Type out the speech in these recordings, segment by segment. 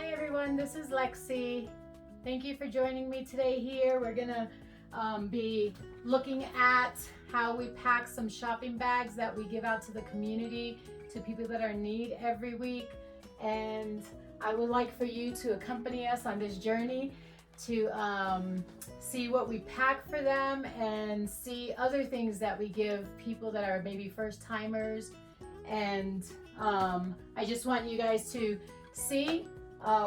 Hi everyone, this is Lexy. Thank you for joining me today here. We're gonna be looking at how we pack some shopping bags that we give out to the community, to people that are in need every week. And I would like for you to accompany us on this journey to see what we pack for them and see other things that we give people that are maybe first timers. And I just want you guys to see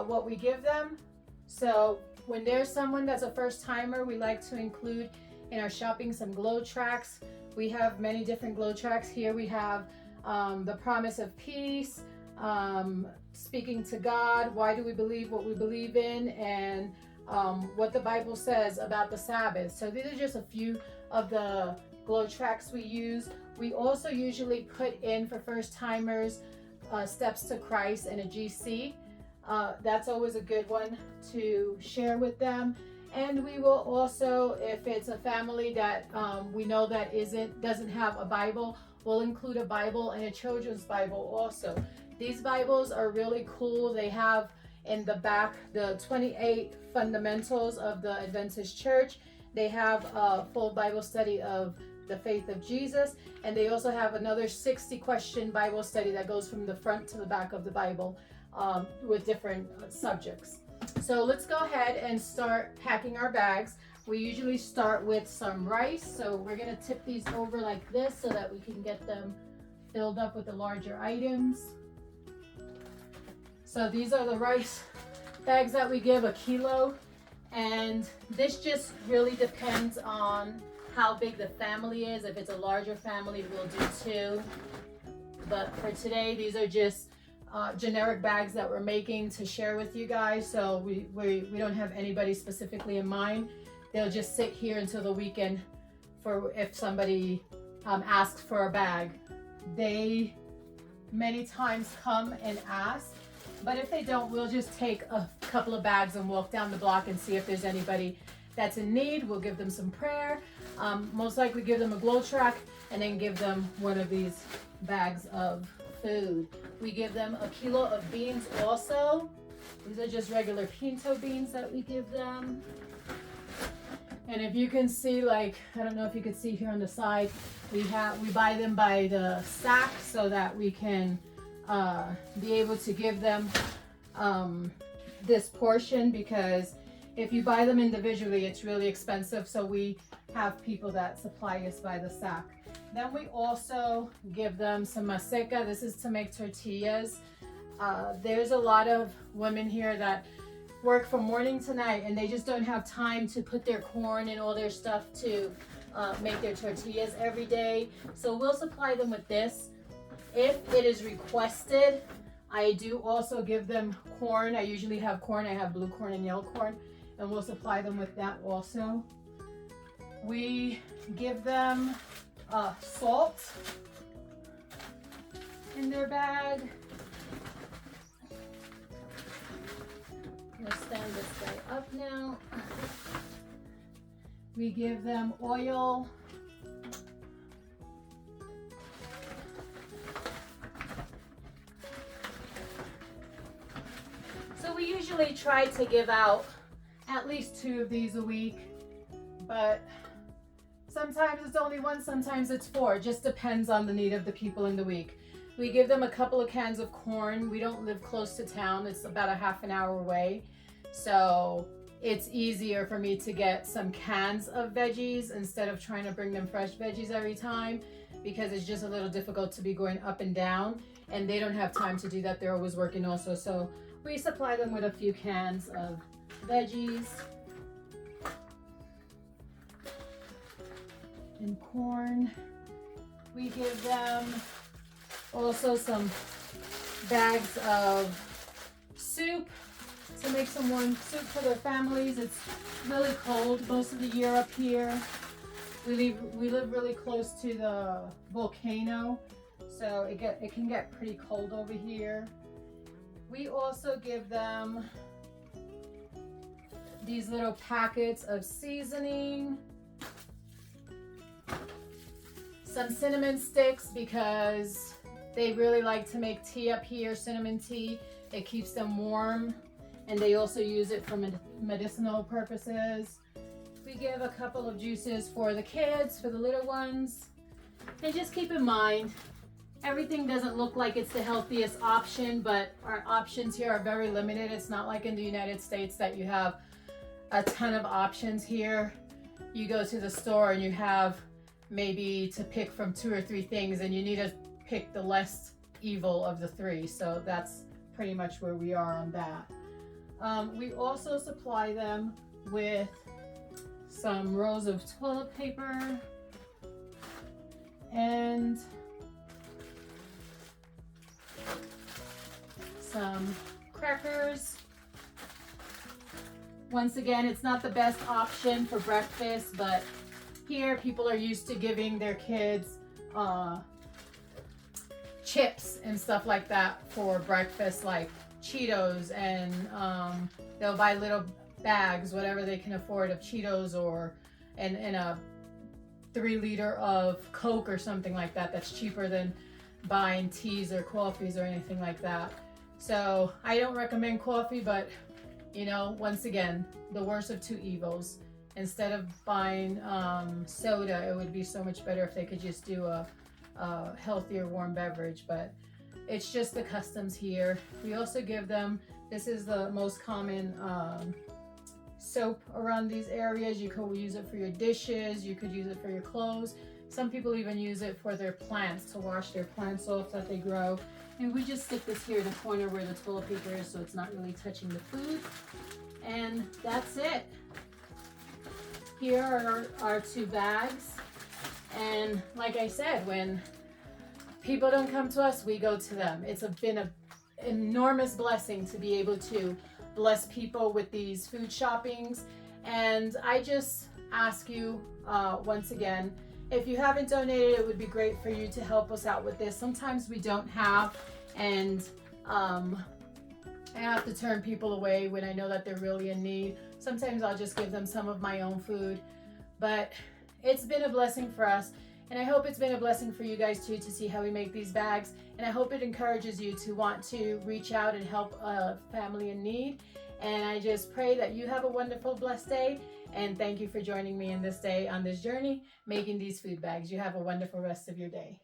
what we give them. So when there's someone that's a first timer, we like to include in our shopping some glow tracks. We have many different glow tracks here. We have the promise of peace, speaking to God, why do we believe what we believe in, and what the Bible says about the Sabbath. So these are just a few of the glow tracks we use. We also usually put in for first timers Steps to Christ and a GC. That's always a good one to share with them. And we will also, if it's a family that we know that doesn't have a Bible, we'll include a Bible and a children's Bible also. These Bibles are really cool. They have in the back the 28 fundamentals of the Adventist Church. They have a full Bible study of the faith of Jesus, and they also have another 60 question Bible study that goes from the front to the back of the Bible with different subjects. So let's go ahead and start packing our bags. We usually start with some rice, so we're going to tip these over like this so that we can get them filled up with the larger items. So these are the rice bags that we give, 1 kilo, and this just really depends on how big the family is. If it's a larger family, we'll do 2. But for today, these are just generic bags that we're making to share with you guys. So we don't have anybody specifically in mind. They'll just sit here until the weekend for if somebody asks for a bag. They many times come and ask, but if they don't, we'll just take a couple of bags and walk down the block and see if there's anybody that's in need. We'll give them some prayer. Most likely give them a glow track and then give them one of these bags of food. We give them 1 kilo of beans also. These are just regular pinto beans that we give them. And if you can see, like, I don't know if you can see here on the side, we buy them by the sack so that we can be able to give them this portion, because if you buy them individually, it's really expensive. So we have people that supply us by the sack. Then we also give them some maseca. This is to make tortillas. There's a lot of women here that work from morning to night, and they just don't have time to put their corn and all their stuff to make their tortillas every day. So we'll supply them with this. If it is requested, I do also give them corn. I usually have corn. I have blue corn and yellow corn, and we'll supply them with that also. We give them salt in their bag. I'm gonna stand this guy up now. We give them oil. So we usually try to give out at least 2 of these a week, but sometimes it's only 1, sometimes it's 4. It just depends on the need of the people in the week. We give them a couple of cans of corn. We don't live close to town. It's about a half an hour away. So it's easier for me to get some cans of veggies instead of trying to bring them fresh veggies every time, because it's just a little difficult to be going up and down, and they don't have time to do that. They're always working also. So we supply them with a few cans of veggies and corn. We give them also some bags of soup to make some warm soup for their families. It's really cold most of the year up here. We live really close to the volcano, so it can get pretty cold over here. We also give them these little packets of seasoning, some cinnamon sticks, because they really like to make tea up here, cinnamon tea. It keeps them warm. and they also use it for medicinal purposes. We give a couple of juices for the kids, for the little ones. And just keep in mind, everything doesn't look like it's the healthiest option, but our options here are very limited. It's not like in the United States that you have a ton of options here. You go to the store and you have maybe to pick from 2 or 3 things, and you need to pick the less evil of the 3. So that's pretty much where we are on that. We also supply them with some rolls of toilet paper and some crackers. Once again, it's not the best option for breakfast, but here people are used to giving their kids chips and stuff like that for breakfast, like Cheetos, and they'll buy little bags, whatever they can afford, of Cheetos, or and a 3-liter of Coke or something like that. That's cheaper than buying teas or coffees or anything like that. So I don't recommend coffee, but you know, once again, the worst of 2 evils. Instead of buying soda, it would be so much better if they could just do a healthier warm beverage, but it's just the customs here. We also give them, this is the most common soap around these areas. You could use it for your dishes, you could use it for your clothes. Some people even use it for their plants, to wash their plants off that they grow. And we just stick this here in the corner where the toilet paper is, so it's not really touching the food. And that's it. Here are our 2 bags. And like I said, when people don't come to us, we go to them. It's been an enormous blessing to be able to bless people with these food shoppings. And I just ask you once again, if you haven't donated, it would be great for you to help us out with this. Sometimes we don't have, and I have to turn people away when I know that they're really in need. Sometimes I'll just give them some of my own food, but it's been a blessing for us. And I hope it's been a blessing for you guys too, to see how we make these bags. And I hope it encourages you to want to reach out and help a family in need. And I just pray that you have a wonderful, blessed day. And thank you for joining me in this day on this journey, making these food bags. You have a wonderful rest of your day.